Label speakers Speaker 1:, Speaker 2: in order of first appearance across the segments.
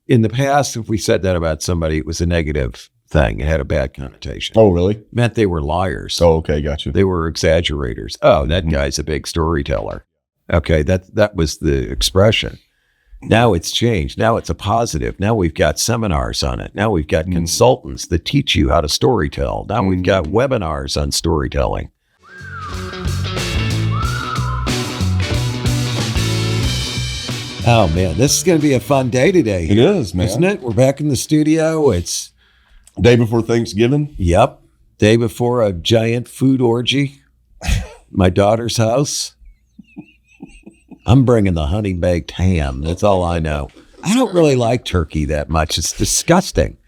Speaker 1: in the past, if we said that about somebody, it was a negative thing. It had a bad connotation.
Speaker 2: Oh, really?
Speaker 1: It meant they were liars.
Speaker 2: Oh, okay, got you.
Speaker 1: They were exaggerators. Oh, that guy's a big storyteller. Okay, that was the expression. Now it's changed. Now it's a positive. Now we've got seminars on it. Now we've got consultants that teach you how to storytell. Now we've got webinars on storytelling. Oh, man, this is going to be a fun day today.
Speaker 2: It is, man.
Speaker 1: Isn't it? We're back in the studio. It's
Speaker 2: day before Thanksgiving.
Speaker 1: Yep. Day before a giant food orgy. My daughter's house. I'm bringing the honey baked ham. That's all I know. I don't really like turkey that much. It's disgusting.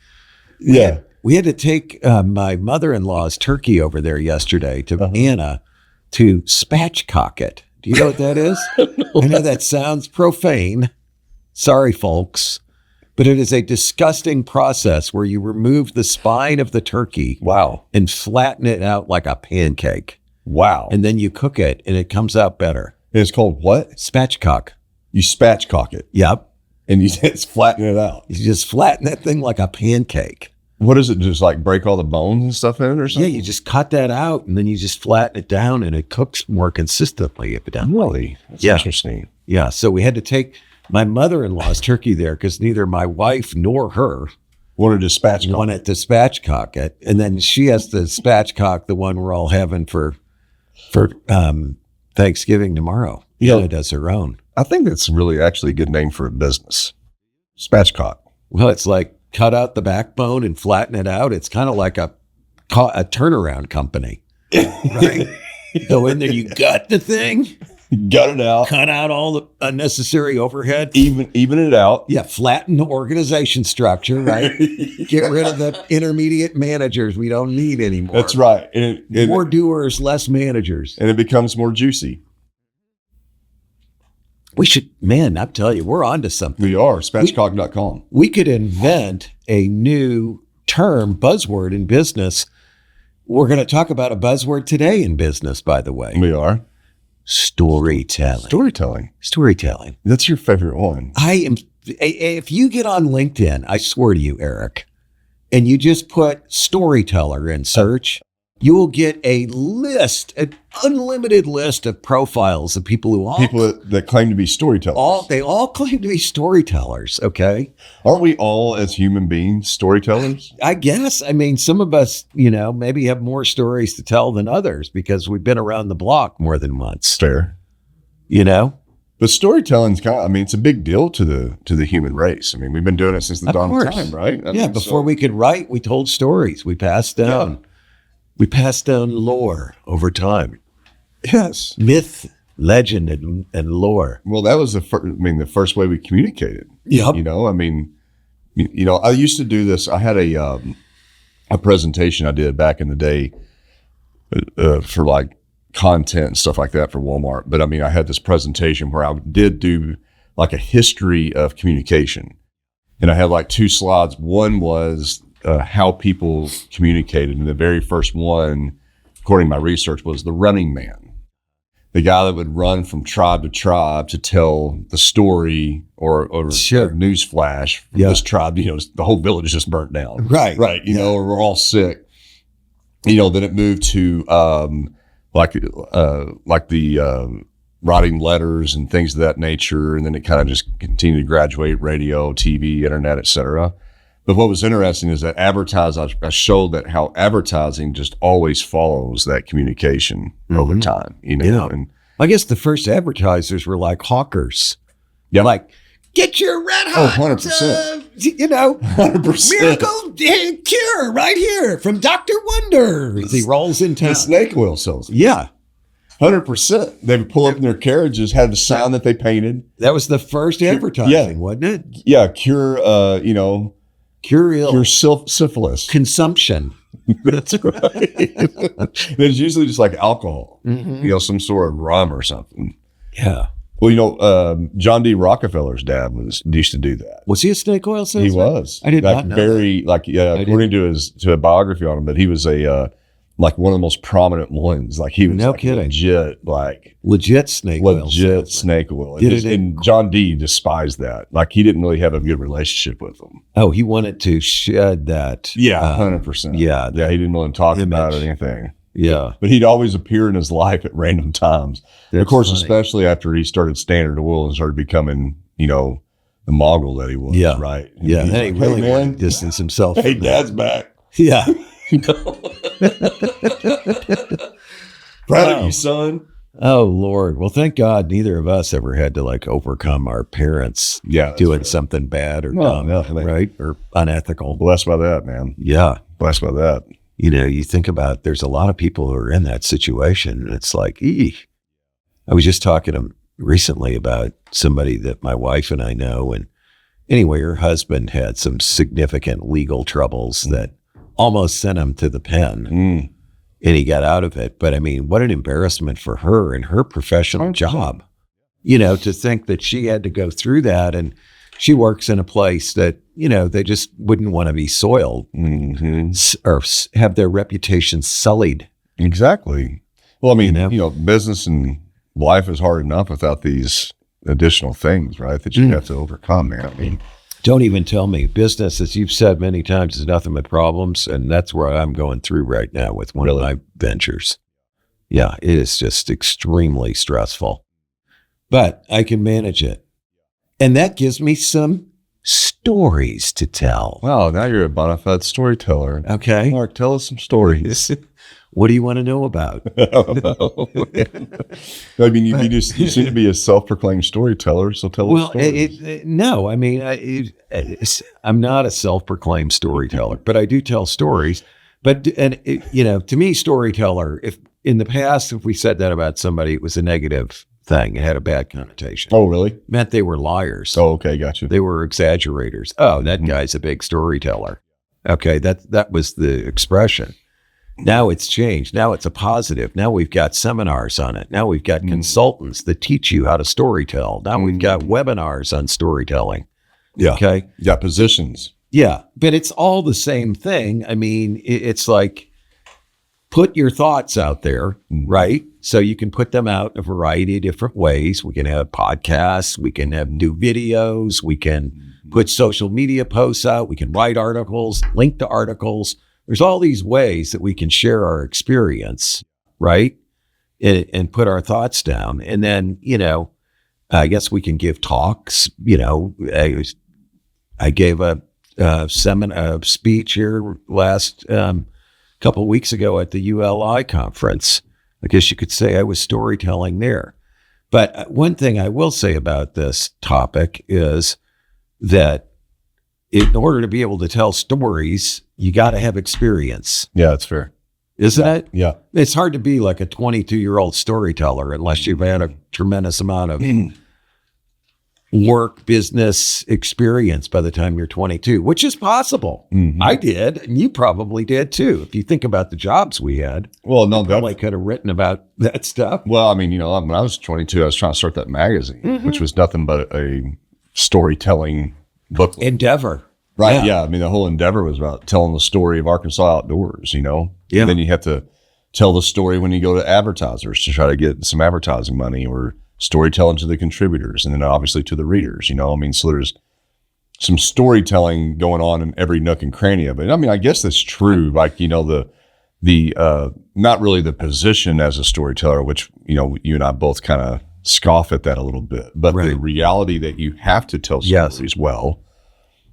Speaker 2: Yeah.
Speaker 1: We had to take my mother-in-law's turkey over there yesterday to Anna to spatchcock it. Do you know what that is? I know that sounds profane. Sorry, folks. But it is a disgusting process where you remove the spine of the turkey.
Speaker 2: Wow.
Speaker 1: And flatten it out like a pancake.
Speaker 2: Wow.
Speaker 1: And then you cook it and it comes out better.
Speaker 2: It's called what?
Speaker 1: Spatchcock.
Speaker 2: You spatchcock it.
Speaker 1: Yep.
Speaker 2: And you just flatten it out.
Speaker 1: You just flatten that thing like a pancake.
Speaker 2: What is it? Just like break all the bones and stuff in it or something?
Speaker 1: Yeah, you just cut that out and then you just flatten it down and it cooks more consistently, evidently.
Speaker 2: Really? That's interesting.
Speaker 1: Yeah. So we had to take my mother-in-law's turkey there because neither my wife nor her
Speaker 2: wanted to
Speaker 1: spatchcock it. And then she has to spatchcock the one we're all having for Thanksgiving tomorrow. Anna does her own.
Speaker 2: I think that's really actually a good name for a business. Spatchcock.
Speaker 1: Well, it's like cut out the backbone and flatten it out. It's kind of like a turnaround company, right? Go in there, you gut the thing.
Speaker 2: Gut it out.
Speaker 1: Cut out all the unnecessary overhead.
Speaker 2: Even it out.
Speaker 1: Yeah, flatten the organization structure, right? Get rid of the intermediate managers we don't need anymore.
Speaker 2: That's right.
Speaker 1: More doers, less managers.
Speaker 2: And it becomes more juicy.
Speaker 1: We should, man, I'm telling you, we're onto something.
Speaker 2: We are, spatchcock.com.
Speaker 1: We could invent a new term, buzzword in business. We're going to talk about a buzzword today in business, by the way.
Speaker 2: We are.
Speaker 1: Storytelling.
Speaker 2: That's your favorite one.
Speaker 1: If you get on LinkedIn, I swear to you, Eric, and you just put storyteller in search, you will get an unlimited list of profiles of people
Speaker 2: that claim to be storytellers.
Speaker 1: They all claim to be storytellers, okay?
Speaker 2: Aren't we all, as human beings, storytellers?
Speaker 1: I guess. I mean, some of us, maybe have more stories to tell than others because we've been around the block more than once.
Speaker 2: Fair.
Speaker 1: But
Speaker 2: storytelling's it's a big deal to the human race. I mean, we've been doing it since the dawn of time, right?
Speaker 1: Before we could write, we told stories. We passed down. Yeah. We passed down lore over time.
Speaker 2: Yes.
Speaker 1: Myth, legend, and lore.
Speaker 2: Well, that was the first way we communicated.
Speaker 1: Yep.
Speaker 2: I used to do this. I had a presentation I did back in the day for like content and stuff like that for Walmart. But I had this presentation where I did do like a history of communication. And I had like 2 slides. One was how people communicated. And the very first one, according to my research, was the running man. The guy that would run from tribe to tribe to tell the story or
Speaker 1: sure.
Speaker 2: news flash from this tribe. The whole village is just burnt down.
Speaker 1: Right.
Speaker 2: Right. Or we're all sick. Then it moved to like the writing letters and things of that nature. And then it kind of just continued to graduate radio, TV, internet, etc. But what was interesting is that I showed that how advertising just always follows that communication over time, And
Speaker 1: I guess the first advertisers were like hawkers.
Speaker 2: Yeah.
Speaker 1: Like, get your red hot,
Speaker 2: 100%.
Speaker 1: 100%. Miracle cure right here from Dr. Wonder. As he rolls in town.
Speaker 2: The snake oil salesman.
Speaker 1: Yeah.
Speaker 2: 100%. They would pull up in their carriages, had the sign that they painted.
Speaker 1: That was the first advertising, wasn't it?
Speaker 2: Yeah. Cure,
Speaker 1: Cure
Speaker 2: syphilis.
Speaker 1: Consumption.
Speaker 2: That's right. There's usually just like alcohol, some sort of rum or something.
Speaker 1: Yeah.
Speaker 2: Well, John D. Rockefeller's dad used to do that.
Speaker 1: Was he a snake oil salesman?
Speaker 2: He was.
Speaker 1: I did not know.
Speaker 2: According to a biography on him, but he was a like one of the most prominent ones. Like he was
Speaker 1: No
Speaker 2: like
Speaker 1: kidding.
Speaker 2: legit
Speaker 1: snake oil.
Speaker 2: snake oil. And John D despised that. Like he didn't really have a good relationship with them.
Speaker 1: Oh, he wanted to shed that.
Speaker 2: Yeah, 100%.
Speaker 1: Yeah.
Speaker 2: Yeah, he didn't want to talk about it or anything.
Speaker 1: Yeah.
Speaker 2: But he'd always appear in his life at random times.
Speaker 1: That's
Speaker 2: of course,
Speaker 1: funny.
Speaker 2: especially after he started Standard Oil and started becoming, the mogul that he was,
Speaker 1: Yeah.
Speaker 2: right? And
Speaker 1: Yeah.
Speaker 2: he's
Speaker 1: And he
Speaker 2: like,
Speaker 1: really
Speaker 2: hey,
Speaker 1: wanted
Speaker 2: man,
Speaker 1: to distance himself.
Speaker 2: hey,
Speaker 1: from that.
Speaker 2: Dad's back.
Speaker 1: Yeah.
Speaker 2: Proud of you, son.
Speaker 1: Oh, Lord. Well, thank God neither of us ever had to like overcome our parents doing something bad or dumb, right? Or unethical.
Speaker 2: Blessed by that, man.
Speaker 1: Yeah.
Speaker 2: Blessed by that.
Speaker 1: You think about there's a lot of people who are in that situation. And it's like, I was just talking to him recently about somebody that my wife and I know. And anyway, her husband had some significant legal troubles that almost sent him to the pen. And he got out of it. But I mean, what an embarrassment for her and her professional
Speaker 2: 100%.
Speaker 1: job, to think that she had to go through that. And she works in a place that, they just wouldn't want to be soiled or have their reputation sullied.
Speaker 2: Exactly. Well, I mean, business and life is hard enough without these additional things, right? That you have to overcome, man. I mean,
Speaker 1: don't even tell me. Business, as you've said many times, is nothing but problems. And that's where I'm going through right now with one of my ventures. Yeah, it is just extremely stressful. But I can manage it. And that gives me some stories to tell.
Speaker 2: wow, now you're a bona fide storyteller.
Speaker 1: Okay.
Speaker 2: Mark, tell us some stories.
Speaker 1: What do you want to know about?
Speaker 2: I don't know. I mean, you seem to be a self-proclaimed storyteller, so tell us stories.
Speaker 1: No, I mean, I'm not a self-proclaimed storyteller, but I do tell stories. But, to me, storyteller, if in the past, if we said that about somebody, it was a negative thing. It had a bad connotation.
Speaker 2: Oh, really?
Speaker 1: It meant they were liars.
Speaker 2: Oh, okay, got you.
Speaker 1: They were exaggerators. Oh, that guy's a big storyteller. Okay, that was the expression. Now it's changed. Now it's a positive. Now we've got seminars on it. Now we've got consultants that teach you how to storytell. Now we've got webinars on storytelling.
Speaker 2: Yeah.
Speaker 1: Okay.
Speaker 2: Yeah, positions.
Speaker 1: Yeah, but it's all the same thing. I mean, it's like put your thoughts out there, right? So you can put them out in a variety of different ways. We can have podcasts. We can have new videos. We can put social media posts out. We can write articles, link to articles. There's all these ways that we can share our experience, right? And put our thoughts down. And then, I guess we can give talks. I gave a speech here last couple of weeks ago at the ULI conference. I guess you could say I was storytelling there. But one thing I will say about this topic is that in order to be able to tell stories, you got to have experience.
Speaker 2: Yeah, that's fair.
Speaker 1: Isn't it?
Speaker 2: Yeah.
Speaker 1: It's hard to be like a 22-year-old storyteller unless you've had a tremendous amount of work, business experience by the time you're 22, which is possible. I did, and you probably did too. If you think about the jobs we had,
Speaker 2: well, no,
Speaker 1: probably could have written about that stuff.
Speaker 2: Well, I mean, when I was 22, I was trying to start that magazine, which was nothing but a storytelling booklet.
Speaker 1: Endeavor.
Speaker 2: Right. Yeah. I mean, the whole endeavor was about telling the story of Arkansas outdoors, Yeah. And then you have to tell the story when you go to advertisers to try to get some advertising money, or storytelling to the contributors, and then obviously to the readers, I mean, so there's some storytelling going on in every nook and cranny of it. I mean, I guess that's true. Like, the not really the position as a storyteller, which, you and I both kind of scoff at that a little bit, but the reality that you have to tell stories well.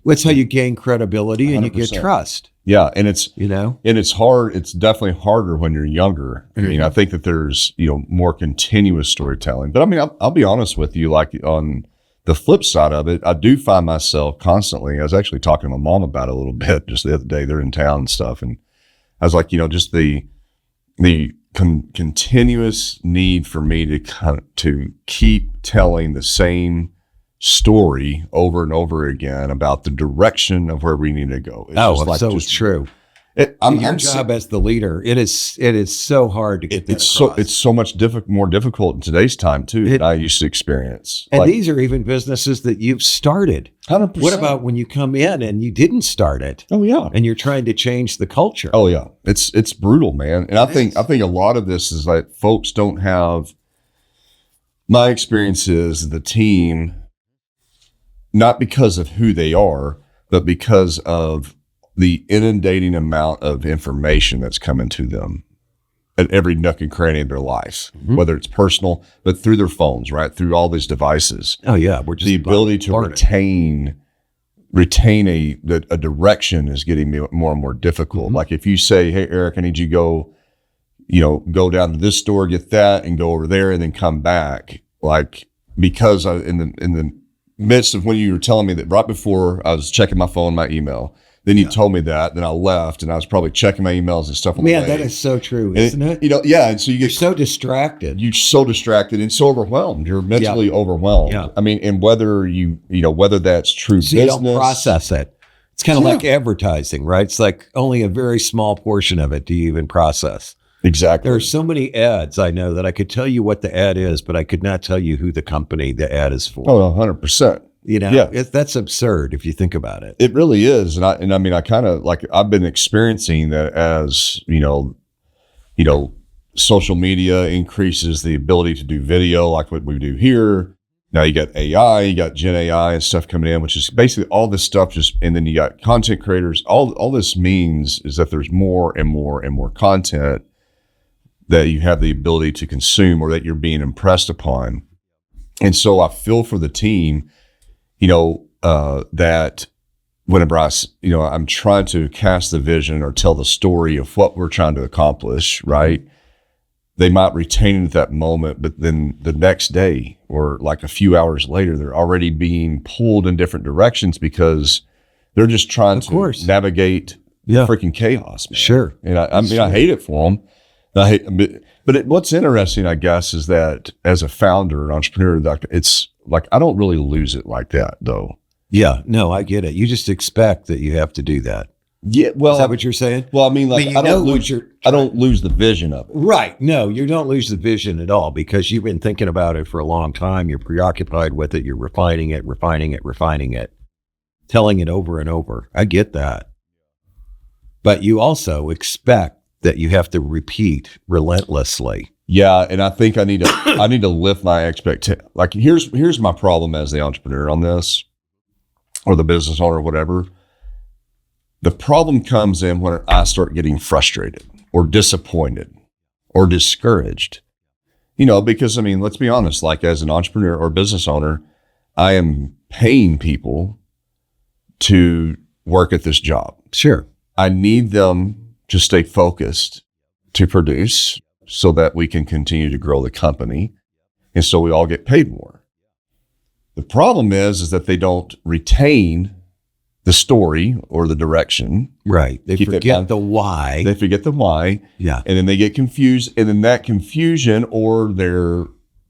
Speaker 1: That's how you gain credibility 100%. And you get trust.
Speaker 2: Yeah. And it's,
Speaker 1: and
Speaker 2: it's hard. It's definitely harder when you're younger. I mean, I think that there's, more continuous storytelling, but I mean, I'll be honest with you, like on the flip side of it, I do find myself constantly, I was actually talking to my mom about it a little bit just the other day. They're in town and stuff. And I was like, just the continuous need for me to keep telling the same story over and over again about the direction of where we need to go.
Speaker 1: It's true. Your job as the leader, it is so hard to get that across.
Speaker 2: It's so much more difficult in today's time too than I used to experience.
Speaker 1: And these are even businesses that you've started.
Speaker 2: 100%.
Speaker 1: What about when you come in and you didn't start it?
Speaker 2: Oh yeah.
Speaker 1: And you're trying to change the culture.
Speaker 2: Oh yeah. It's brutal, man. And I think a lot of this is like folks don't have. My experience is the team, not because of who they are, but because of the inundating amount of information that's coming to them at every nook and cranny of their life, whether it's personal, but through their phones, right? Through all these devices.
Speaker 1: Oh yeah. We're just
Speaker 2: the ability to retain a direction is getting more and more difficult. Like if you say, hey, Eric, I need you to go down to this store, get that, and go over there, and then come back. Like, because in the midst of when you were telling me that right before I was checking my phone, my email, then you told me that, then I left, and I was probably checking my emails and stuff on the way.
Speaker 1: That is so true, isn't it?
Speaker 2: And so you're
Speaker 1: so distracted.
Speaker 2: You're so distracted and so overwhelmed. You're mentally overwhelmed. Yeah. I mean, and whether whether that's true business.
Speaker 1: You don't process it. It's kind of like advertising, right? It's like only a very small portion of it do you even process.
Speaker 2: Exactly.
Speaker 1: There are so many ads I know that I could tell you what the ad is, but I could not tell you who the company the ad is for.
Speaker 2: Oh, 100%.
Speaker 1: That's absurd if you think about it.
Speaker 2: It really is. And I mean, I kind of like, I've been experiencing that as, social media increases the ability to do video like what we do here. Now you got AI, you got Gen AI and stuff coming in, which is basically all this stuff and then you got content creators. All this means is that there's more and more and more content that you have the ability to consume or that you're being impressed upon. And so I feel for the team, that whenever I'm trying to cast the vision or tell the story of what we're trying to accomplish, right? They might retain it at that moment, but then the next day or like a few hours later, they're already being pulled in different directions because they're just trying to navigate freaking chaos, man.
Speaker 1: Sure.
Speaker 2: And I hate it for them. What's interesting, I guess, is that as a founder, an entrepreneur, it's like, I don't really lose it like that though.
Speaker 1: Yeah, no, I get it. You just expect that you have to do that.
Speaker 2: Yeah. Well, is
Speaker 1: that what you're saying?
Speaker 2: Well, I mean, like, I don't lose the vision of it.
Speaker 1: Right. No, you don't lose the vision at all because you've been thinking about it for a long time. You're preoccupied with it. You're refining it, telling it over and over. I get that. But you also expect that you have to repeat relentlessly.
Speaker 2: Yeah, and I think I need to lift my expectation. Like here's my problem as the entrepreneur on this, or the business owner, or whatever. The problem comes in when I start getting frustrated or disappointed or discouraged. Because I mean, let's be honest. Like as an entrepreneur or business owner, I am paying people to work at this job.
Speaker 1: Sure,
Speaker 2: I need them to stay focused, to produce so that we can continue to grow the company. And so we all get paid more. The problem is that they don't retain the story or the direction.
Speaker 1: Right. They forget the why.
Speaker 2: They forget the why.
Speaker 1: Yeah.
Speaker 2: And then they get confused. And then that confusion or their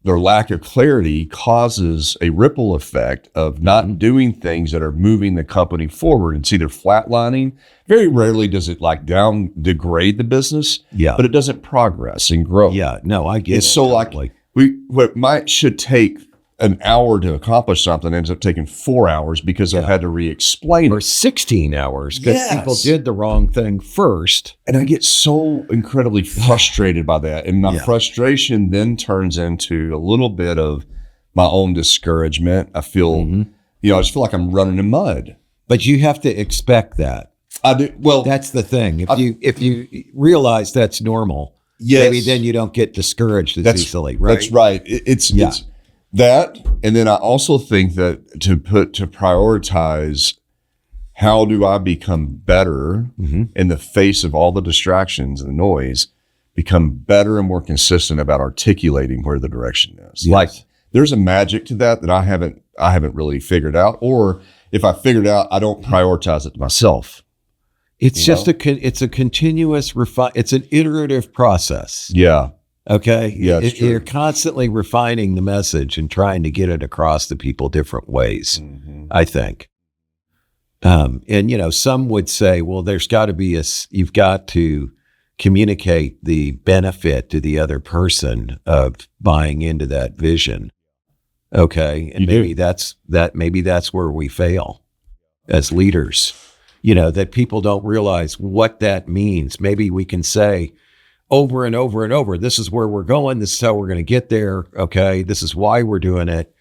Speaker 2: lack of clarity causes a ripple effect of not doing things that are moving the company forward. And see, they're flatlining. Very rarely does it degrade the business, but it doesn't progress and grow.
Speaker 1: Yeah, no, I get it.
Speaker 2: So totally. What should take an hour to accomplish something ends up taking 4 hours because I've had to re-explain
Speaker 1: or 16 hours because people did the wrong thing first.
Speaker 2: And I get so incredibly frustrated by that. And my frustration then turns into a little bit of my own discouragement. I feel, I just feel like I'm running in mud.
Speaker 1: But you have to expect that.
Speaker 2: I do. Well,
Speaker 1: that's the thing. If you realize that's normal, maybe then you don't get discouraged as easily, right?
Speaker 2: That's right. It's that. And then I also think that to prioritize, how do I become better in the face of all the distractions and the noise, become better and more consistent about articulating where the direction is. Yes. Like there's a magic to that I haven't really figured out, or if I figured out, I don't prioritize it myself.
Speaker 1: It's just it's a continuous it's an iterative process.
Speaker 2: Yeah.
Speaker 1: Okay.
Speaker 2: Yeah.
Speaker 1: You're constantly refining the message and trying to get it across to people different ways, I think. And, some would say, well, there's got to be you've got to communicate the benefit to the other person of buying into that vision. Okay. And maybe that's where we fail as leaders, that people don't realize what that means. Maybe we can say over and over and over, this is where we're going. This is how we're going to get there. Okay. This is why we're doing it.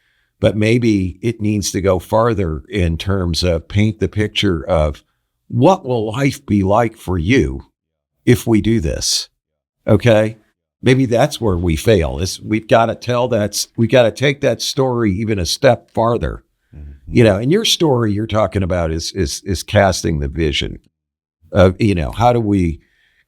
Speaker 1: But maybe it needs to go farther in terms of paint the picture of what will life be like for you if we do this. Okay. Maybe that's where we fail. We've got to take that story even a step farther. And your story you're talking about is casting the vision of, how do we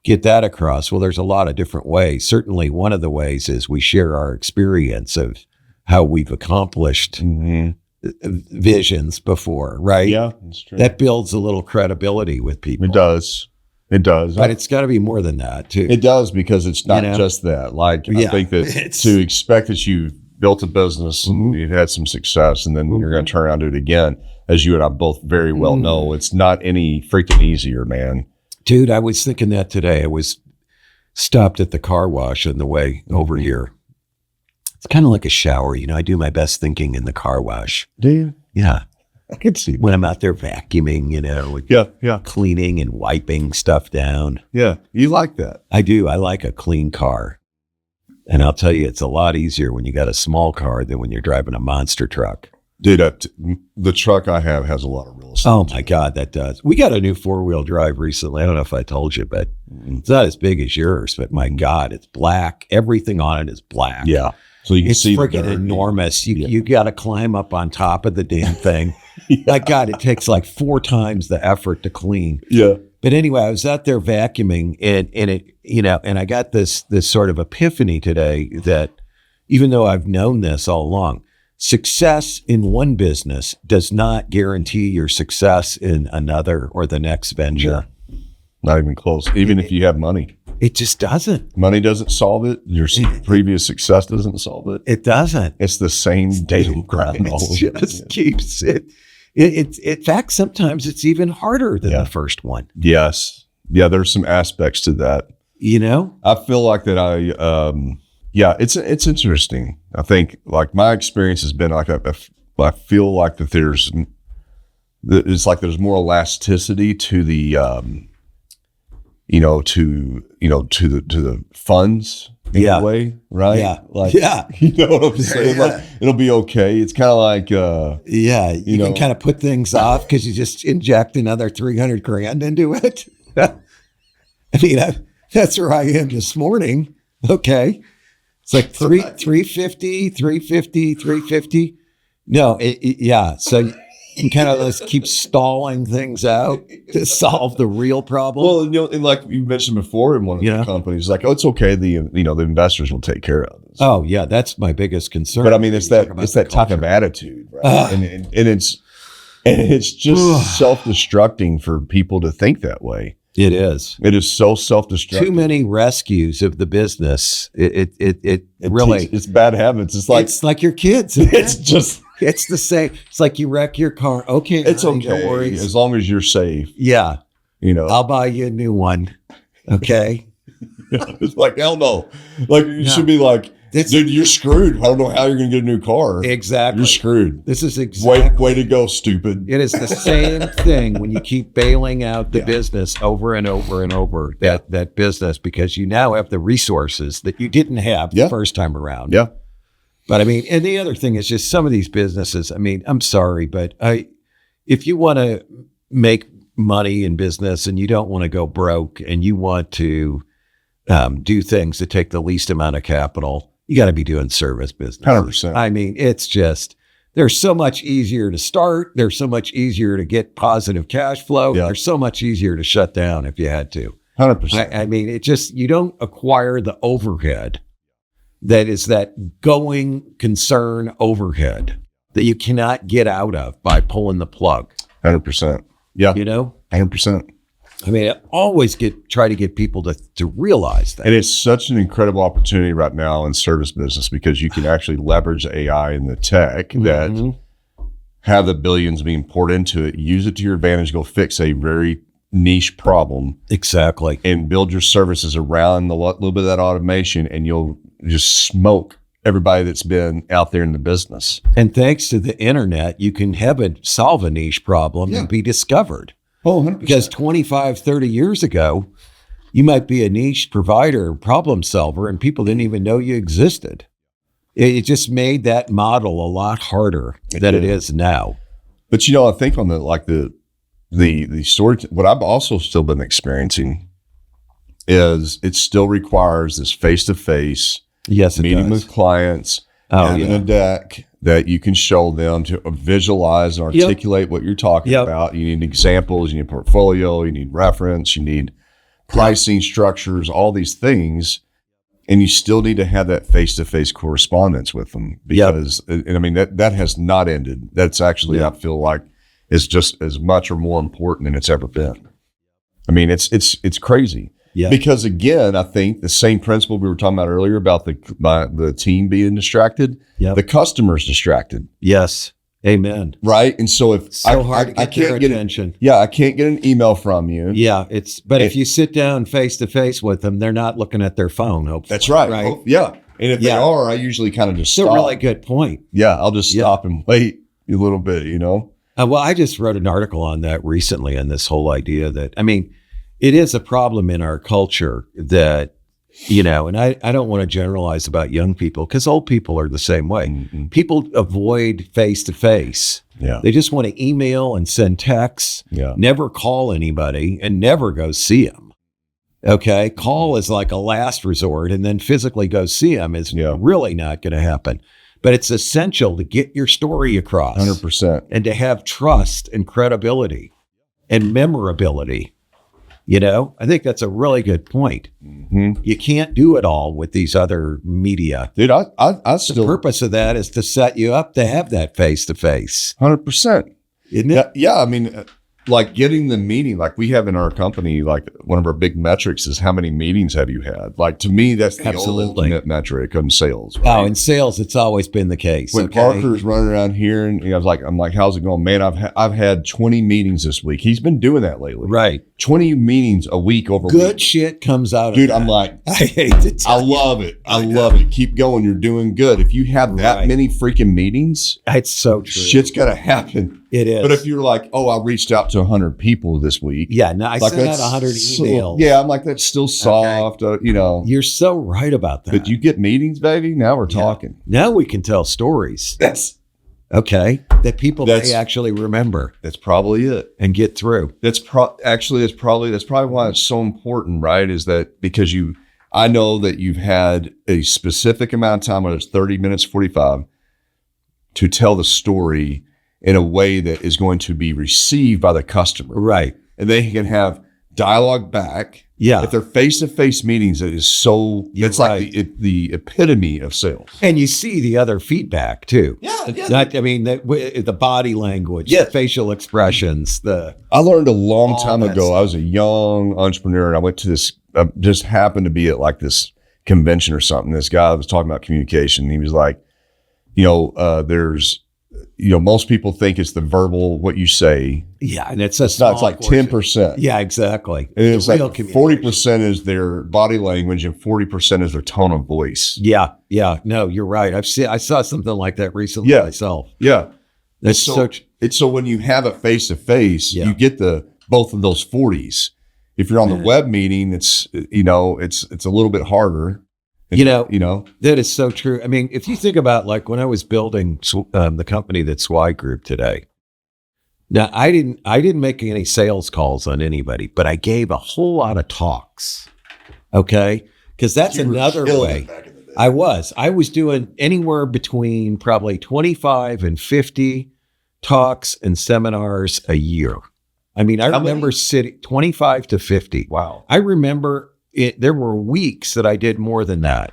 Speaker 1: get that across? Well, there's a lot of different ways. Certainly one of the ways is we share our experience of how we've accomplished visions before, right?
Speaker 2: Yeah, that's true.
Speaker 1: That builds a little credibility with people.
Speaker 2: It does.
Speaker 1: But it's got to be more than that, too.
Speaker 2: It does, because it's not just that. I think that to expect that you've built a business and you've had some success, and then you're going to turn around and do it again, as you and I both very well know, it's not any freaking easier, man.
Speaker 1: Dude, I was thinking that today. I was stopped at the car wash on the way over here. It's kind of like a shower. I do my best thinking in the car wash.
Speaker 2: Do you?
Speaker 1: Yeah.
Speaker 2: I can see
Speaker 1: when I'm out there vacuuming, cleaning and wiping stuff down.
Speaker 2: Yeah. You like that.
Speaker 1: I do. I like a clean car. And I'll tell you, it's a lot easier when you got a small car than when you're driving a monster truck.
Speaker 2: Dude, the truck I have has a lot of real estate.
Speaker 1: Oh my God, that does. We got a new 4-wheel drive recently. I don't know if I told you, but it's not as big as yours, but my God, it's black. Everything on it is black.
Speaker 2: Yeah. So you can see
Speaker 1: it's freaking enormous. You got to climb up on top of the damn thing. My God, it takes like 4 times the effort to clean.
Speaker 2: Yeah.
Speaker 1: But anyway, I was out there vacuuming and it, and I got this sort of epiphany today that even though I've known this all along, success in one business does not guarantee your success in another or the next venture.
Speaker 2: Yeah. Not even close. Even if you have money.
Speaker 1: It just doesn't.
Speaker 2: Money doesn't solve it. Your previous success doesn't solve it.
Speaker 1: It doesn't.
Speaker 2: It's the same daily grind.
Speaker 1: It just keeps it. In fact, sometimes it's even harder than the first one.
Speaker 2: Yes. Yeah, there's some aspects to that.
Speaker 1: I
Speaker 2: feel like that it's interesting. I think like my experience has been like I feel like that there's more elasticity to the to the funds in a way, right?
Speaker 1: Yeah.
Speaker 2: You know what I'm saying? Like, it'll be okay. It's kind of like,
Speaker 1: you can kind of put things off because you just inject another $300,000 into it. I mean, that's where I am this morning. Okay. It's like 350. No, So you kind of just keep stalling things out to solve the real problem.
Speaker 2: Well, and like you mentioned before in one of the companies, like, oh, it's okay. The investors will take care of this.
Speaker 1: Oh yeah, that's my biggest concern.
Speaker 2: But I mean, it's that type of attitude, right? And it's just self-destructing for people to think that way.
Speaker 1: It is.
Speaker 2: It is so self-destructive.
Speaker 1: Too many rescues of the business. It really.
Speaker 2: It's bad habits. It's like
Speaker 1: your kids. It's the same. It's like you wreck your car. Okay.
Speaker 2: It's okay. Don't worry. As long as you're safe.
Speaker 1: Yeah. I'll buy you a new one. Okay.
Speaker 2: It's like, hell no. Like, you should be like, dude, you're screwed. I don't know how you're going to get a new car.
Speaker 1: Exactly.
Speaker 2: You're screwed.
Speaker 1: This is exactly.
Speaker 2: Way to go, stupid.
Speaker 1: It is the same thing when you keep bailing out the business over and over and over, that business, because you now have the resources that you didn't have the first time around.
Speaker 2: Yeah.
Speaker 1: But I mean, and the other thing is just some of these businesses, I mean, I'm sorry, but if you want to make money in business and you don't want to go broke and you want to do things that take the least amount of capital, you got to be doing service business.
Speaker 2: 100%.
Speaker 1: I mean, it's just, they're so much easier to start. They're so much easier to get positive cash flow.
Speaker 2: Yeah.
Speaker 1: They're so much easier to shut down if you had to.
Speaker 2: 100%.
Speaker 1: I mean, it just, you don't acquire the overhead that is that going concern overhead that you cannot get out of by pulling the plug.
Speaker 2: 100%. Yeah. 100%.
Speaker 1: I mean, I always try to get people to realize that.
Speaker 2: And it's such an incredible opportunity right now in service business because you can actually leverage AI and the tech that have the billions being poured into it, use it to your advantage, go fix a very niche problem.
Speaker 1: Exactly.
Speaker 2: And build your services around a little bit of that automation, and you'll just smoke everybody that's been out there in the business.
Speaker 1: And thanks to the internet, you can solve a niche problem and be discovered.
Speaker 2: Oh, 100%.
Speaker 1: Because 25, 30 years ago, you might be a niche provider, problem solver, and people didn't even know you existed. It just made that model a lot harder than it is now.
Speaker 2: But I think on the story, what I've also still been experiencing is it still requires this face-to-face meeting with clients, having a deck that you can show them to visualize and articulate what you're talking about. You need examples, you need portfolio, you need reference, you need pricing structures, all these things. And you still need to have that face-to-face correspondence with them because, and I mean, that has not ended. That's actually, I feel like, is just as much or more important than it's ever been. I mean, it's crazy. Yeah. Because again, I think the same principle we were talking about earlier about the team being distracted, the customer's distracted.
Speaker 1: Yes. Amen.
Speaker 2: Right. And so if
Speaker 1: hard to get their attention.
Speaker 2: I can't get an email from you.
Speaker 1: Yeah. If you sit down face to face with them, they're not looking at their phone. Hopefully.
Speaker 2: That's right. Right. Yeah. And if they are, I usually kind of just stop.
Speaker 1: It's a really good point.
Speaker 2: Yeah. I'll just stop and wait a little bit,
Speaker 1: Well, I just wrote an article on that recently, on this whole idea that, I mean, it is a problem in our culture that, and I don't want to generalize about young people because old people are the same way. Mm-hmm. People avoid face-to-face. Yeah. They just want to email and send texts, never call anybody and never go see them. Okay. Call is like a last resort, and then physically go see them is really not going to happen. But it's essential to get your story across
Speaker 2: 100%
Speaker 1: and to have trust and credibility and memorability. I think that's a really good point. Mm-hmm. You can't do it all with these other media.
Speaker 2: Dude, I still...
Speaker 1: The purpose of that is to set you up to have that face-to-face.
Speaker 2: 100%.
Speaker 1: Isn't it?
Speaker 2: Yeah, I mean, like getting the meeting, like we have in our company, like one of our big metrics is how many meetings have you had? Like to me, that's the ultimate metric on sales. Right?
Speaker 1: Oh, in sales, it's always been the case.
Speaker 2: When Parker's running around here and I'm like, how's it going? Man, I've had 20 meetings this week. He's been doing that lately.
Speaker 1: Right.
Speaker 2: 20 meetings a week over
Speaker 1: good shit comes out
Speaker 2: Dude,
Speaker 1: of that.
Speaker 2: I'm like,
Speaker 1: I hate to tell you.
Speaker 2: I love it. I love it. Keep going. You're doing good. If you have that many freaking meetings,
Speaker 1: it's so true.
Speaker 2: Shit's got to happen.
Speaker 1: It is.
Speaker 2: But if you're like, I reached out to 100 people this week.
Speaker 1: Yeah, no, I sent out 100 emails.
Speaker 2: Yeah, I'm like, that's still soft,
Speaker 1: You're so right about that.
Speaker 2: But you get meetings, baby. Now we're talking.
Speaker 1: Now we can tell stories.
Speaker 2: That's
Speaker 1: that people may actually remember.
Speaker 2: That's probably it.
Speaker 1: And get through.
Speaker 2: That's probably why it's so important, right? Is that because I know that you've had a specific amount of time, whether it's 30 minutes, 45, to tell the story in a way that is going to be received by the customer.
Speaker 1: Right.
Speaker 2: And they can have dialogue back.
Speaker 1: Yeah.
Speaker 2: If they're face-to-face meetings, it is so, it's like the epitome of sales.
Speaker 1: And you see the other feedback too.
Speaker 2: Yeah.
Speaker 1: The body language, the facial expressions,
Speaker 2: I learned a long time ago, I was a young entrepreneur and I went to this, just happened to be at like this convention or something. This guy was talking about communication. He was like, there's, most people think it's the verbal, what you say.
Speaker 1: Yeah. And it's
Speaker 2: not, it's like
Speaker 1: portion.
Speaker 2: 10%.
Speaker 1: Yeah, exactly.
Speaker 2: And it's like 40% is their body language and 40% is their tone of voice.
Speaker 1: Yeah. Yeah. No, you're right. I saw something like that recently myself.
Speaker 2: Yeah.
Speaker 1: That's
Speaker 2: so when you have it face to face, you get both of those 40s. If you're on the web meeting, it's a little bit harder.
Speaker 1: That is so true. I mean, if you think about like when I was building the company that's SWI Group today, now I didn't make any sales calls on anybody, but I gave a whole lot of talks. Okay. Cause that's another way. I was doing anywhere between probably 25 and 50 talks and seminars a year. I mean, I remember sitting 25 to 50.
Speaker 2: Wow.
Speaker 1: I remember there were weeks that I did more than that.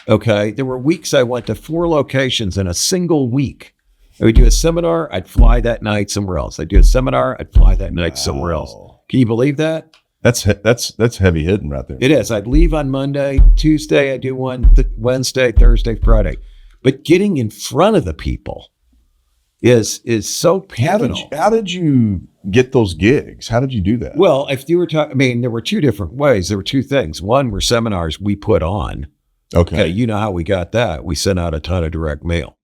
Speaker 1: Okay. There were weeks I went to 4 locations in a single week. I would do a seminar. I'd fly that night somewhere else. I'd do a seminar. I'd fly that night somewhere else. Can you believe that?
Speaker 2: That's heavy hitting right there.
Speaker 1: It is. I'd leave on Monday, Tuesday. I do one Wednesday, Thursday, Friday. But getting in front of the people is so pivotal.
Speaker 2: How did you get those gigs? How did you do that?
Speaker 1: Well, if you were talking, I mean, there were two different ways. There were two things. One were seminars we put on. Okay, you know how we got that. We sent out a ton of direct mail.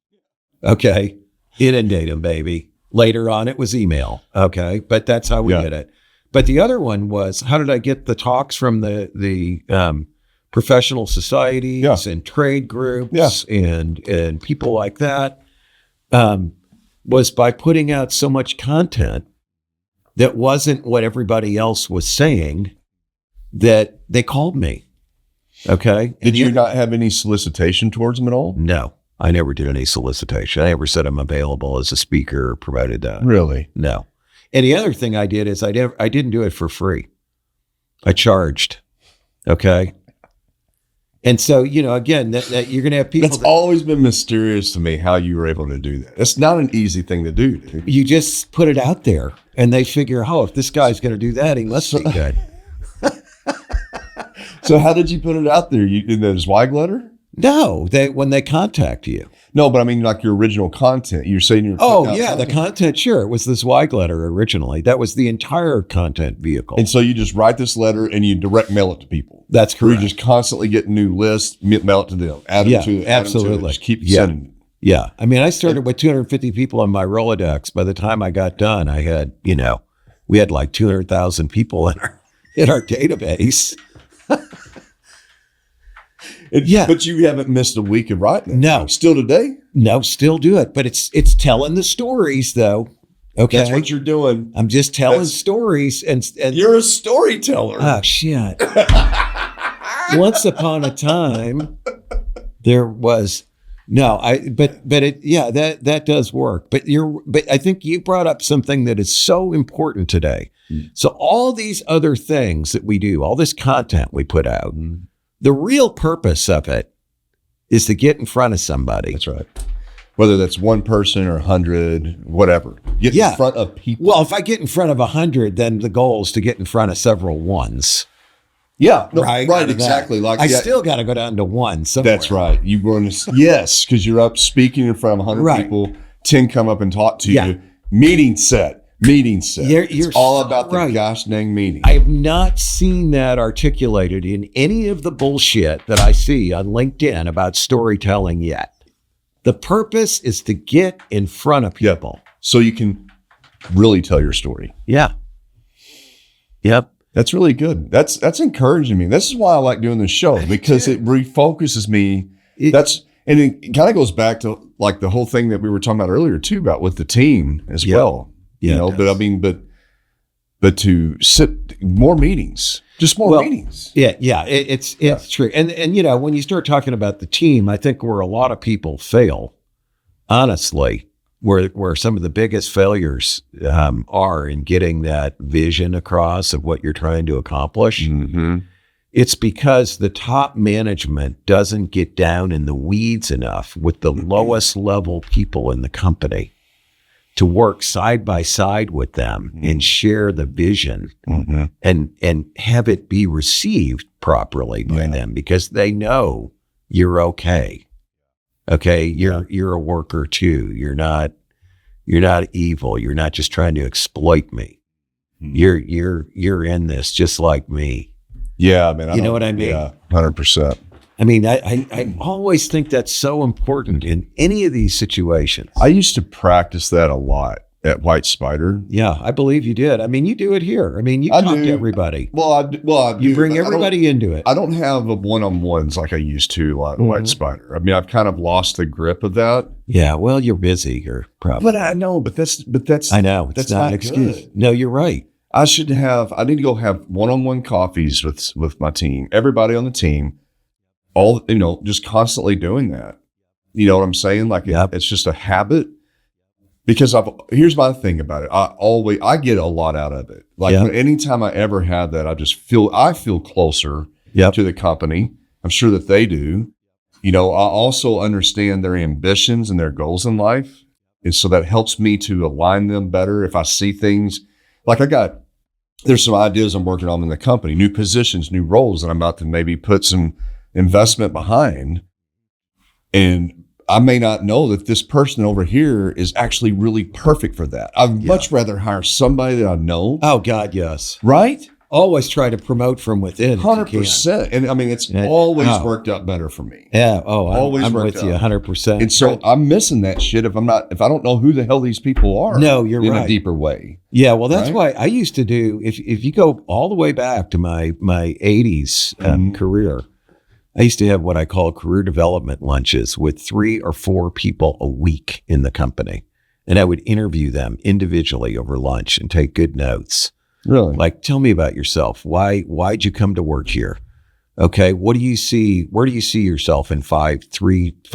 Speaker 1: Okay, inundate them, baby. Later on, it was email. Okay, but that's how we did it. But the other one was, how did I get the talks from the professional societies and trade groups and people like that? Was by putting out so much content that wasn't what everybody else was saying that they called me. Okay.
Speaker 2: Did you not have any solicitation towards them at all?
Speaker 1: No, I never did any solicitation. I never said I'm available as a speaker or promoted that.
Speaker 2: Really?
Speaker 1: No. And the other thing I did is I didn't do it for free. I charged. Okay. And so, you know, again, that you're going to have people.
Speaker 2: That's always been mysterious to me how you were able to do that. It's not an easy thing to do, dude.
Speaker 1: You just put it out there and they figure, oh, if this guy's going to do that, he must be good.
Speaker 2: So how did you put it out there? You in the Zweig letter?
Speaker 1: No, when they contact you.
Speaker 2: No, but I mean, like your original content. You're saying you're.
Speaker 1: Oh, yeah, the content. Sure. It was the Zweig letter originally. That was the entire content vehicle.
Speaker 2: And so you just write this letter and you direct mail it to people.
Speaker 1: That's correct.
Speaker 2: You just constantly get new lists, mail it to them. Add them to it.
Speaker 1: Absolutely.
Speaker 2: Just keep sending.
Speaker 1: Yeah. I mean, I started with 250 people on my Rolodex. By the time I got done, I had, you know, we had like 200,000 people in our database.
Speaker 2: But you haven't missed a week of writing.
Speaker 1: No.
Speaker 2: Still today?
Speaker 1: No, still do it. But it's telling the stories though. Okay.
Speaker 2: That's what you're doing.
Speaker 1: I'm just telling stories and
Speaker 2: you're a storyteller.
Speaker 1: Oh shit. Once upon a time there was that does work. But I think you brought up something that is so important today. So all these other things that we do, all this content we put out, the real purpose of it is to get in front of somebody.
Speaker 2: That's right. Whether that's one person or 100, whatever. Get in front of people.
Speaker 1: Well, if I get in front of 100, then the goal is to get in front of several ones.
Speaker 2: Yeah, right, exactly.
Speaker 1: Like I still got to go down to one somewhere.
Speaker 2: That's right. You want to, yes, because you're up speaking in front of 100 people. 10 come up and talk to you. Meeting set. It's all about the gosh dang meeting.
Speaker 1: I have not seen that articulated in any of the bullshit that I see on LinkedIn about storytelling yet. The purpose is to get in front of people.
Speaker 2: So you can really tell your story.
Speaker 1: Yeah. Yep.
Speaker 2: That's really good. That's encouraging me. This is why I like doing this show, because it refocuses me. And it kind of goes back to like the whole thing that we were talking about earlier too, about with the team as well. Yeah, you know, but I mean, but to sit more meetings, just more meetings.
Speaker 1: Yeah, it's true. And you know, when you start talking about the team, I think where a lot of people fail, honestly, where some of the biggest failures are in getting that vision across of what you're trying to accomplish.
Speaker 2: Mm-hmm.
Speaker 1: It's because the top management doesn't get down in the weeds enough with the lowest level people in the company to work side by side with them and share the vision and have it be received properly by them, because they know you're okay. Okay. You're a worker too. You're not evil. You're not just trying to exploit me. You're in this just like me.
Speaker 2: Yeah. I mean,
Speaker 1: you know what I mean?
Speaker 2: Yeah. 100%.
Speaker 1: I mean, I always think that's so important in any of these situations.
Speaker 2: I used to practice that a lot at White Spider.
Speaker 1: Yeah, I believe you did. I mean, you do it here. I mean, you talk to everybody.
Speaker 2: Well, I do.
Speaker 1: You bring everybody into it.
Speaker 2: I don't have a one-on-ones like I used to at White Spider. I mean, I've kind of lost the grip of that.
Speaker 1: Yeah, well, you're busy. You're probably.
Speaker 2: But I know. But that's.
Speaker 1: I know. It's not an excuse. Good. No, you're right.
Speaker 2: I need to go have one-on-one coffees with my team. Everybody on the team. All, you know, just constantly doing that. You know what I'm saying? Like it's just a habit. Because here's my thing about it. I get a lot out of it. Like anytime I ever had that, I feel closer to the company. I'm sure that they do. You know, I also understand their ambitions and their goals in life. And so that helps me to align them better. If I see things like there's some ideas I'm working on in the company, new positions, new roles that I'm about to maybe put some investment behind. And I may not know that this person over here is actually really perfect for that. I'd much rather hire somebody that I know.
Speaker 1: Oh God, yes.
Speaker 2: Right?
Speaker 1: Always try to promote from within.
Speaker 2: 100%. And I mean, it's always worked out better for me.
Speaker 1: Yeah. Oh,
Speaker 2: Always
Speaker 1: I'm
Speaker 2: worked
Speaker 1: with you
Speaker 2: out.
Speaker 1: 100%.
Speaker 2: And so I'm missing that shit if I don't know who the hell these people are.
Speaker 1: No, you're
Speaker 2: in
Speaker 1: right.
Speaker 2: a deeper way.
Speaker 1: Yeah. Well, that's why I used to do, if you go all the way back to my 80s career, I used to have what I call career development lunches with 3 or 4 people a week in the company. And I would interview them individually over lunch and take good notes.
Speaker 2: Really?
Speaker 1: Like, tell me about yourself. Why'd you come to work here? Okay. What do you see? Where do you see yourself in 5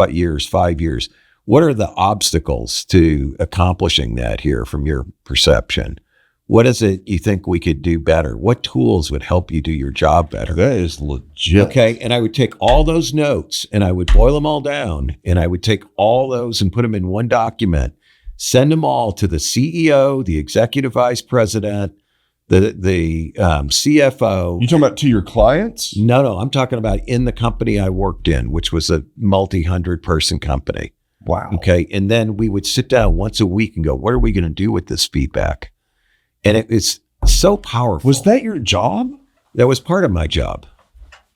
Speaker 1: years, 5 years? What are the obstacles to accomplishing that here from your perception? What is it you think we could do better? What tools would help you do your job better?
Speaker 2: That is legit.
Speaker 1: Okay. And I would take all those notes and I would boil them all down and I would take all those and put them in one document, send them all to the CEO, the executive vice president, the CFO.
Speaker 2: You talking about to your clients?
Speaker 1: No, I'm talking about in the company I worked in, which was a multi-100-person company.
Speaker 2: Wow.
Speaker 1: Okay. And then we would sit down once a week and go, what are we going to do with this feedback? And it's so powerful.
Speaker 2: Was that your job?
Speaker 1: That was part of my job.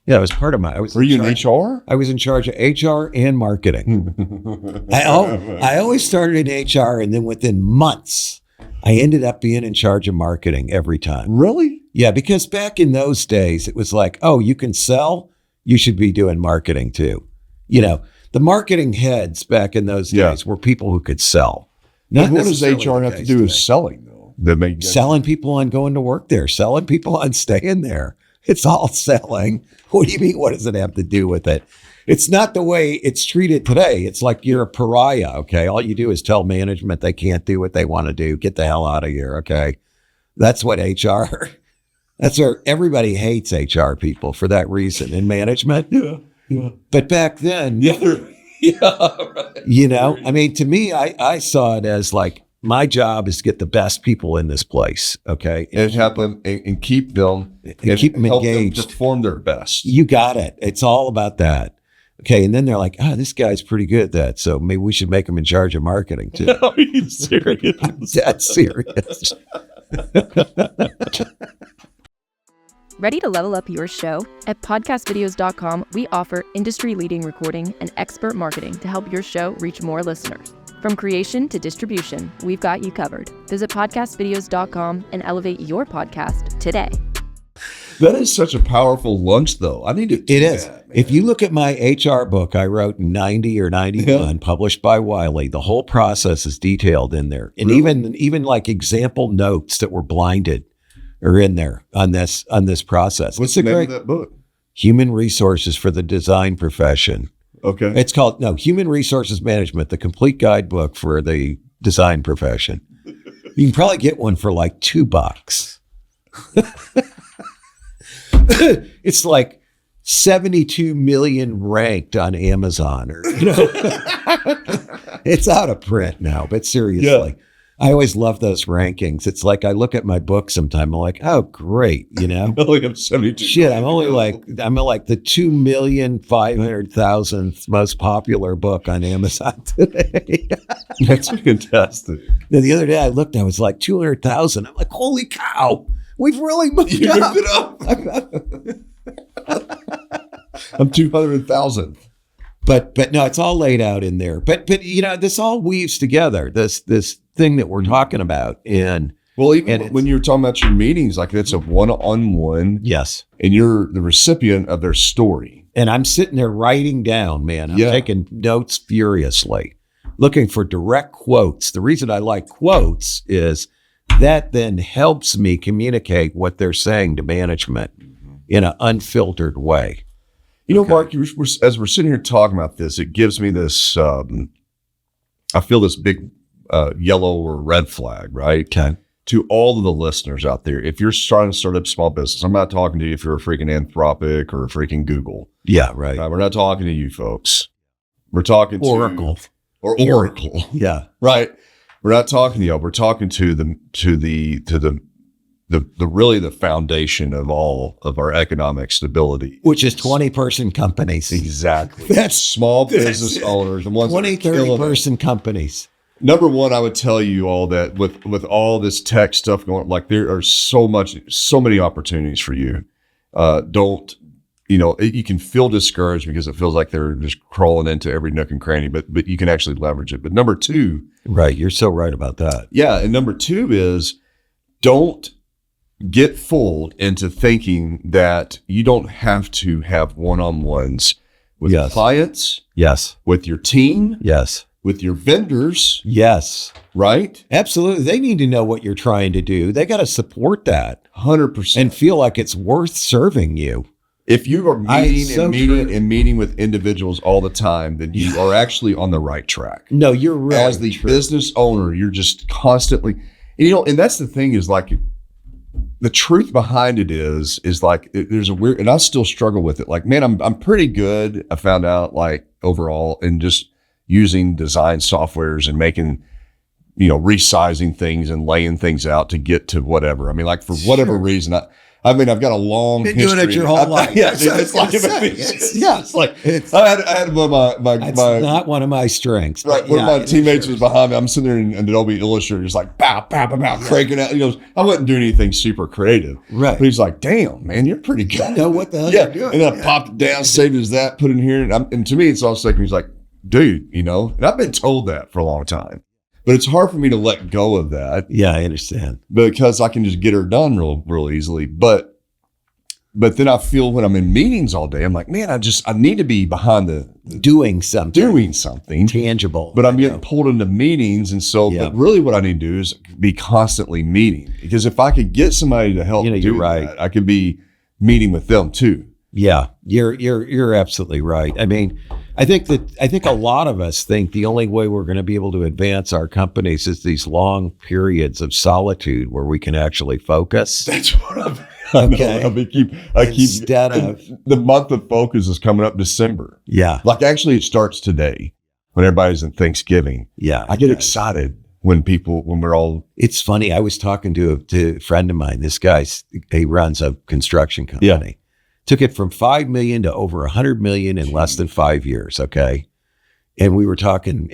Speaker 1: Yeah, it was part of my.
Speaker 2: Were you in HR?
Speaker 1: I was in charge of HR and marketing. I always started in HR, and then within months, I ended up being in charge of marketing every time.
Speaker 2: Really?
Speaker 1: Yeah, because back in those days, it was like, oh, you can sell, you should be doing marketing too. You know, the marketing heads back in those days were people who could sell.
Speaker 2: What does HR have to do with selling, though?
Speaker 1: Selling people on going to work there, selling people on staying there. It's all selling. What do you mean? What does it have to do with it? It's not the way it's treated today. It's like you're a pariah, okay? All you do is tell management they can't do what they want to do. Get the hell out of here, okay? That's what HR, that's where everybody hates HR people for that reason in management.
Speaker 2: Yeah.
Speaker 1: But back then,
Speaker 2: right.
Speaker 1: you know, I mean, to me, I saw it as like, my job is to get the best people in this place, okay?
Speaker 2: And help them and keep them
Speaker 1: and keep them
Speaker 2: help
Speaker 1: engaged.
Speaker 2: Them perform their best.
Speaker 1: You got it. It's all about that. Okay, and then they're like, this guy's pretty good at that, so maybe we should make him in charge of marketing too.
Speaker 2: Are you serious?
Speaker 1: I'm dead serious.
Speaker 3: Ready to level up your show? At podcastvideos.com, we offer industry-leading recording and expert marketing to help your show reach more listeners. From creation to distribution, we've got you covered. Visit podcastvideos.com and elevate your podcast today.
Speaker 2: That is such a powerful lunch, though. I need to do
Speaker 1: It is.
Speaker 2: that,
Speaker 1: If you look at my HR book I wrote in 90 or 91, published by Wiley, the whole process is detailed in there. And even like example notes that were blinded are in there on this process.
Speaker 2: What's the name of that book?
Speaker 1: Human Resources for the Design Profession.
Speaker 2: Okay.
Speaker 1: It's called, Human Resources Management, the complete guidebook for the design profession. You can probably get one for like $2. It's like 72 million ranked on Amazon, or it's out of print now, but seriously. I always love those rankings. It's like I look at my book sometime, I'm like, oh great,
Speaker 2: I only have 72.
Speaker 1: Shit, I'm like the 2,500,000th most popular book on Amazon today.
Speaker 2: That's fantastic.
Speaker 1: Now, the other day I looked, I was like 200,000. I'm like, holy cow, we've really moved up.
Speaker 2: Moved it up. I'm 200,000.
Speaker 1: But no, it's all laid out in there. But this all weaves together. This thing that we're talking about. And
Speaker 2: well, even when you're talking about your meetings, like that's a one-on-one.
Speaker 1: Yes.
Speaker 2: And you're the recipient of their story.
Speaker 1: And I'm sitting there writing down, man. I'm taking notes furiously, looking for direct quotes. The reason I like quotes is that then helps me communicate what they're saying to management in an unfiltered way.
Speaker 2: Mark, as we're sitting here talking about this, it gives me this, I feel this big yellow or red flag, right?
Speaker 1: Okay.
Speaker 2: To all of the listeners out there, if you're trying to start up a small business, I'm not talking to you if you're a freaking Anthropic or a freaking Google.
Speaker 1: Yeah, right.
Speaker 2: We're not talking to you folks. We're talking to
Speaker 1: Oracle.
Speaker 2: Or Oracle.
Speaker 1: Yeah.
Speaker 2: Right. We're not talking to you. We're talking to the really the foundation of all of our economic stability.
Speaker 1: Which is 20-person companies.
Speaker 2: Exactly.
Speaker 1: That's
Speaker 2: small business owners and ones
Speaker 1: 20, 30-person companies.
Speaker 2: Number one, I would tell you all that with all this tech stuff going, like there are so many opportunities for you. You can feel discouraged because it feels like they're just crawling into every nook and cranny, but you can actually leverage it. But number two,
Speaker 1: right. You're so right about that.
Speaker 2: Yeah. And number two is don't get fooled into thinking that you don't have to have one-on-ones with clients, with your team, with your vendors.
Speaker 1: Yes.
Speaker 2: Right?
Speaker 1: Absolutely. They need to know what you're trying to do. They got to support that
Speaker 2: 100%
Speaker 1: and feel like it's worth serving you.
Speaker 2: If you are meeting with individuals all the time, then you are actually on the right track.
Speaker 1: No, you're right.
Speaker 2: As the business owner, you're just constantly, and that's the thing is like, the truth behind it is like, there's a weird, and I still struggle with it. Like, man, I'm pretty good. I found out like overall in just using design softwares and making, resizing things and laying things out to get to whatever. I mean, like for whatever reason, I've got a long history.
Speaker 1: Been doing it your whole life.
Speaker 2: Yeah, it's like I had one of my
Speaker 1: That's not one of my strengths.
Speaker 2: Right, one of my teammates was behind me. I'm sitting there in Adobe Illustrator, just like bow, cranking out. I wasn't doing anything super creative.
Speaker 1: Right,
Speaker 2: but he's like, "Damn, man, you're pretty good."
Speaker 1: I know what the hell you're doing.
Speaker 2: And then I popped it down, saved it as that, put it in here, and to me, it's also like he's like, "Dude, and I've been told that for a long time." But it's hard for me to let go of that.
Speaker 1: Yeah, I understand.
Speaker 2: Because I can just get her done real easily. But then I feel when I'm in meetings all day, I'm like, man, I need to be behind the
Speaker 1: doing something
Speaker 2: tangible. But I'm getting pulled into meetings. And so, but really what I need to do is be constantly meeting. Because if I could get somebody to help do that, I could be meeting with them too.
Speaker 1: Yeah, you're absolutely right. I mean, I think a lot of us think the only way we're going to be able to advance our companies is these long periods of solitude where we can actually focus.
Speaker 2: That's what I keep
Speaker 1: instead of
Speaker 2: the month of focus is coming up December.
Speaker 1: Yeah,
Speaker 2: like actually it starts today when everybody's in Thanksgiving.
Speaker 1: Yeah,
Speaker 2: I get excited when we're all.
Speaker 1: It's funny. I was talking to a friend of mine. This guy, he runs a construction company.
Speaker 2: Yeah.
Speaker 1: Took it from 5 million to over 100 million in less than 5 years. Okay. And we were talking,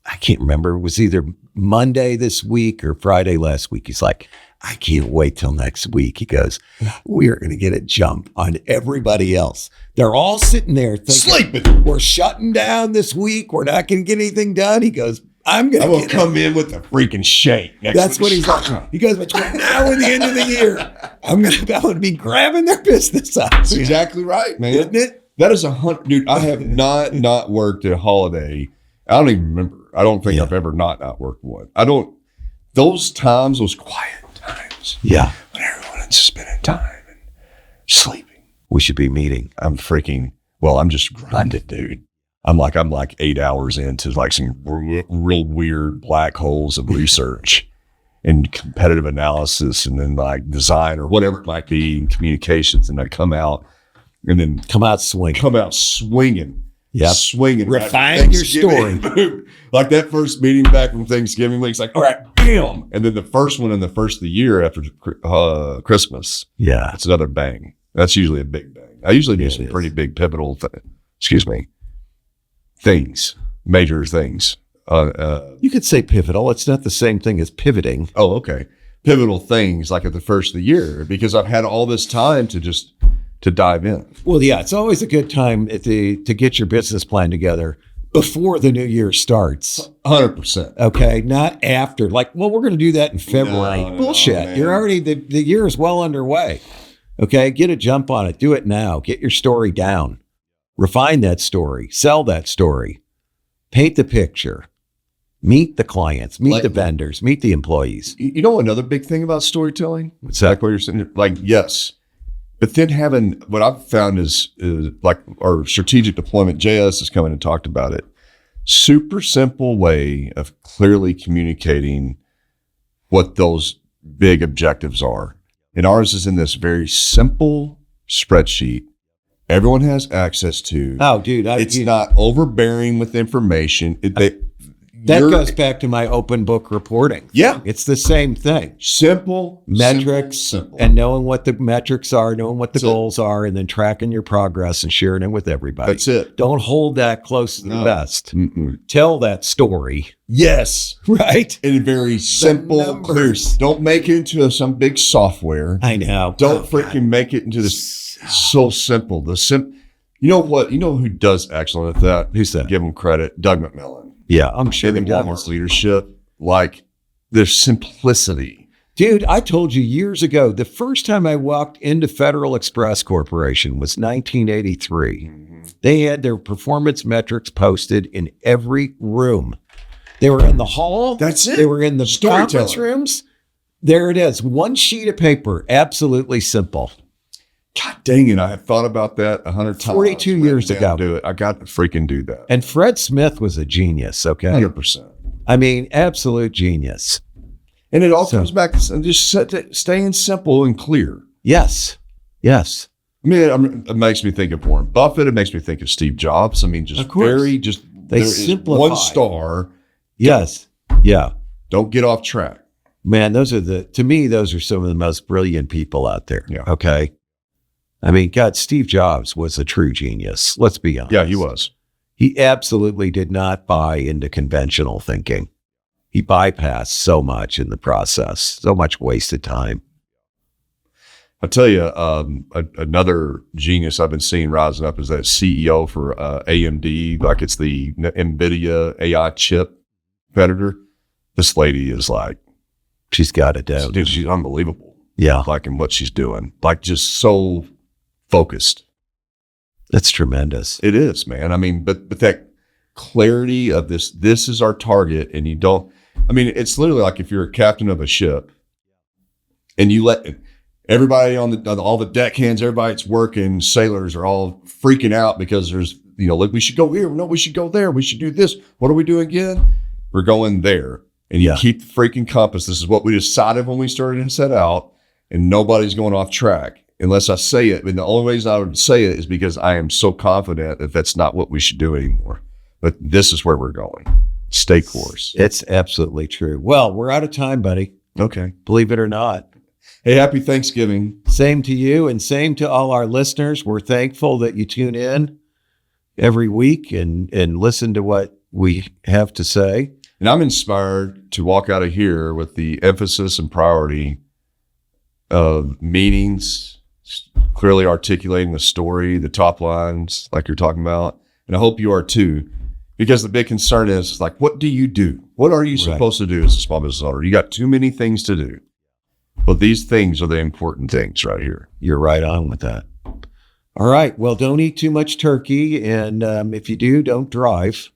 Speaker 1: I can't remember. It was either Monday this week or Friday last week. He's like, I can't wait till next week. He goes, we are going to get a jump on everybody else. They're all sitting there thinking,
Speaker 2: sleeping.
Speaker 1: We're shutting down this week. We're not going to get anything done. He goes, I'm going to
Speaker 2: come in with a freaking shake.
Speaker 1: That's what he's like. He goes, between now and the end of the year, I'm going to be grabbing their business up.
Speaker 2: That's exactly right, man.
Speaker 1: Isn't it?
Speaker 2: That is 100. Dude, I have not worked a holiday. I don't even remember. I don't think I've ever not worked one. Those times, those quiet times.
Speaker 1: Yeah.
Speaker 2: When everyone is spending time and sleeping.
Speaker 1: We should be meeting.
Speaker 2: I'm just grinded, dude. I'm like 8 hours into like some real weird black holes of research and competitive analysis and then like design or whatever it might be and communications. And I come out swinging.
Speaker 1: Yeah.
Speaker 2: Swinging.
Speaker 1: Refine your story.
Speaker 2: Like that first meeting back from Thanksgiving week, it's like, all right, bam. And then the first one in the first of the year after Christmas.
Speaker 1: Yeah.
Speaker 2: That's another bang. That's usually a big bang. I usually do some pretty big pivotal major things.
Speaker 1: You could say pivotal. It's not the same thing as pivoting.
Speaker 2: Oh, okay. Pivotal things like at the first of the year because I've had all this time to dive in.
Speaker 1: Well, yeah, it's always a good time to get your business plan together before the new year starts.
Speaker 2: 100%.
Speaker 1: Okay, not after. Like, well, we're going to do that in February.
Speaker 2: No,
Speaker 1: bullshit. You're already the year is well underway. Okay, get a jump on it. Do it now. Get your story down. Refine that story. Sell that story. Paint the picture. Meet the clients. Meet the vendors. Meet the employees.
Speaker 2: You know another big thing about storytelling?
Speaker 1: What's that?
Speaker 2: Like where you're sitting there, like, yes. But then having what I've found is like our strategic deployment, JS has come in and talked about it. Super simple way of clearly communicating what those big objectives are. And ours is in this very simple spreadsheet. Everyone has access to.
Speaker 1: Oh, dude.
Speaker 2: It's not overbearing with information.
Speaker 1: That goes back to my open book reporting.
Speaker 2: Yeah.
Speaker 1: It's the same thing.
Speaker 2: Simple
Speaker 1: Metrics,
Speaker 2: simple.
Speaker 1: and knowing what the metrics are, knowing what the goals are, and then tracking your progress and sharing it with everybody.
Speaker 2: That's it.
Speaker 1: Don't hold that close to the vest. Tell that story.
Speaker 2: Yes.
Speaker 1: Right?
Speaker 2: In a very simple, clear. Don't make it into some big software.
Speaker 1: I know.
Speaker 2: Don't freaking make it into this so simple. You know what? You know who does excellent at that?
Speaker 1: Who's that?
Speaker 2: Give him credit. Doug McMillan.
Speaker 1: Yeah, I'm sure
Speaker 2: And Walmart's leadership, like their simplicity.
Speaker 1: Dude, I told you years ago, the first time I walked into Federal Express Corporation was 1983. They had their performance metrics posted in every room. They were in the hall.
Speaker 2: That's it.
Speaker 1: They were in the
Speaker 2: Storyteller.
Speaker 1: conference rooms. There it is. One sheet of paper. Absolutely simple.
Speaker 2: God dang it. I have thought about that 100 times.
Speaker 1: 42 years ago.
Speaker 2: Do it. I got to freaking do that.
Speaker 1: And Fred Smith was a genius, okay?
Speaker 2: 100%.
Speaker 1: I mean, absolute genius.
Speaker 2: And it all comes back to just staying simple and clear.
Speaker 1: Yes. Yes.
Speaker 2: I mean, it makes me think of Warren Buffett. It makes me think of Steve Jobs. I mean, just
Speaker 1: They simplify.
Speaker 2: one star.
Speaker 1: Yes. Yeah.
Speaker 2: Don't get off track.
Speaker 1: Man, to me, those are some of the most brilliant people out there.
Speaker 2: Yeah.
Speaker 1: Okay. I mean, God, Steve Jobs was a true genius. Let's be honest.
Speaker 2: Yeah, he was.
Speaker 1: He absolutely did not buy into conventional thinking. He bypassed so much in the process, so much wasted time.
Speaker 2: I'll tell you, another genius I've been seeing rising up is that CEO for AMD, like it's the NVIDIA AI chip competitor. This lady is like,
Speaker 1: She's got it down.
Speaker 2: dude, she's unbelievable.
Speaker 1: Yeah.
Speaker 2: Like in what she's doing, like just so focused.
Speaker 1: That's tremendous.
Speaker 2: It is, man. I mean, but that clarity of this is our target. And you don't, I mean, it's literally like if you're a captain of a ship and you let everybody on all the deckhands, everybody that's working, sailors are all freaking out because there's, look, we should go here. No, we should go there. We should do this. What are we doing again? We're going there. And you keep the freaking compass. This is what we decided when we started and set out. And nobody's going off track unless I say it. And the only reason I would say it is because I am so confident that that's not what we should do anymore. But this is where we're going. Stay course.
Speaker 1: It's absolutely true. Well, we're out of time, buddy.
Speaker 2: Okay.
Speaker 1: Believe it or not.
Speaker 2: Hey, happy Thanksgiving.
Speaker 1: Same to you and same to all our listeners. We're thankful that you tune in every week and listen to what we have to say.
Speaker 2: And I'm inspired to walk out of here with the emphasis and priority of meetings, clearly articulating the story, the top lines, like you're talking about. And I hope you are too, because the big concern is like, what do you do? What are you supposed to do as a small business owner? You got too many things to do. But these things are the important things right here.
Speaker 1: You're right on with that. All right. Well, don't eat too much turkey. And if you do, don't drive.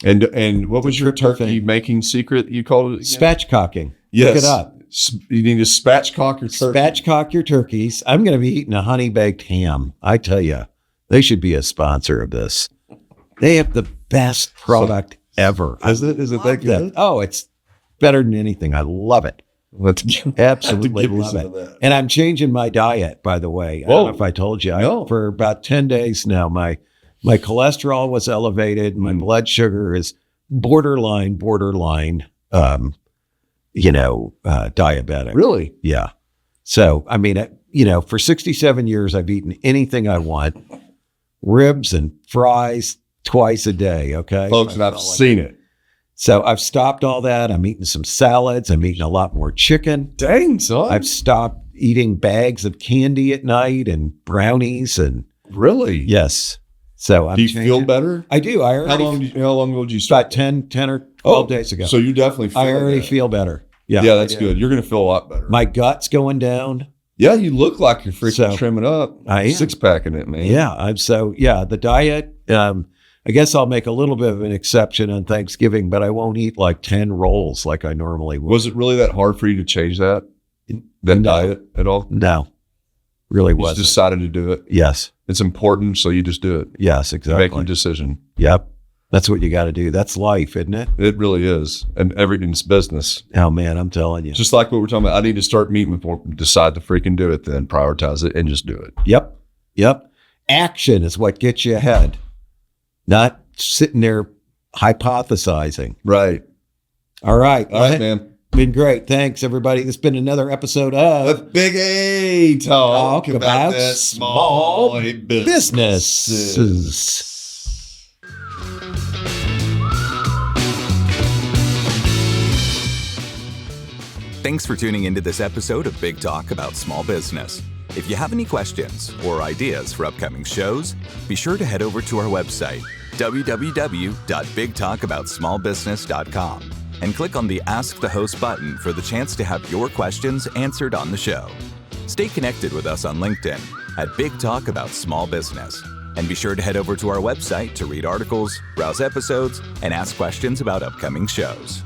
Speaker 2: And what was your turkey making secret you called it again?
Speaker 1: Spatchcocking.
Speaker 2: Yes.
Speaker 1: Look it up.
Speaker 2: You need to spatchcock your turkey.
Speaker 1: Spatchcock your turkeys. I'm going to be eating a honey baked ham. I tell you, they should be a sponsor of this. They have the best product ever.
Speaker 2: Is it that good?
Speaker 1: Oh, it's better than anything. I love it. Absolutely love it. And I'm changing my diet, by the way. I don't know if I told you. For about 10 days now, my cholesterol was elevated. My blood sugar is borderline, diabetic.
Speaker 2: Really?
Speaker 1: Yeah. So, I mean, for 67 years, I've eaten anything I want, ribs and fries twice a day. Okay.
Speaker 2: Folks, and I've seen it.
Speaker 1: So I've stopped all that. I'm eating some salads. I'm eating a lot more chicken.
Speaker 2: Dang, son.
Speaker 1: I've stopped eating bags of candy at night and brownies and
Speaker 2: really?
Speaker 1: Yes. So I'm
Speaker 2: Do you feel better?
Speaker 1: I do.
Speaker 2: How long ago did you start?
Speaker 1: About 10 or 12 days ago.
Speaker 2: So you definitely feel
Speaker 1: I already feel better. Yeah.
Speaker 2: Yeah, that's good. You're going to feel a lot better.
Speaker 1: My gut's going down.
Speaker 2: Yeah, you look like you're freaking trimming up.
Speaker 1: I am.
Speaker 2: Six-packing it, man.
Speaker 1: Yeah. The diet, I guess I'll make a little bit of an exception on Thanksgiving, but I won't eat like 10 rolls like I normally would.
Speaker 2: Was it really that hard for you to change that diet at all?
Speaker 1: No, really
Speaker 2: You
Speaker 1: wasn't.
Speaker 2: just decided to do it?
Speaker 1: Yes.
Speaker 2: It's important, so you just do it.
Speaker 1: Yes, exactly.
Speaker 2: Make your decision.
Speaker 1: Yep. That's what you got to do. That's life, isn't it?
Speaker 2: It really is. And everything's business.
Speaker 1: Oh, man, I'm telling you.
Speaker 2: Just like what we're talking about. I need to start meeting before decide to freaking do it, then prioritize it and just do it.
Speaker 1: Yep. Action is what gets you ahead. Not sitting there hypothesizing.
Speaker 2: Right.
Speaker 1: All right.
Speaker 2: All right, man.
Speaker 1: Been great. Thanks, everybody. This has been another episode of
Speaker 2: Big A Talk about that small
Speaker 1: businesses.
Speaker 4: Thanks for tuning into this episode of Big Talk about Small Business. If you have any questions or ideas for upcoming shows, be sure to head over to our website, www.bigtalkaboutsmallbusiness.com, and click on the Ask the Host button for the chance to have your questions answered on the show. Stay connected with us on LinkedIn at Big Talk About Small Business. And be sure to head over to our website to read articles, browse episodes, and ask questions about upcoming shows.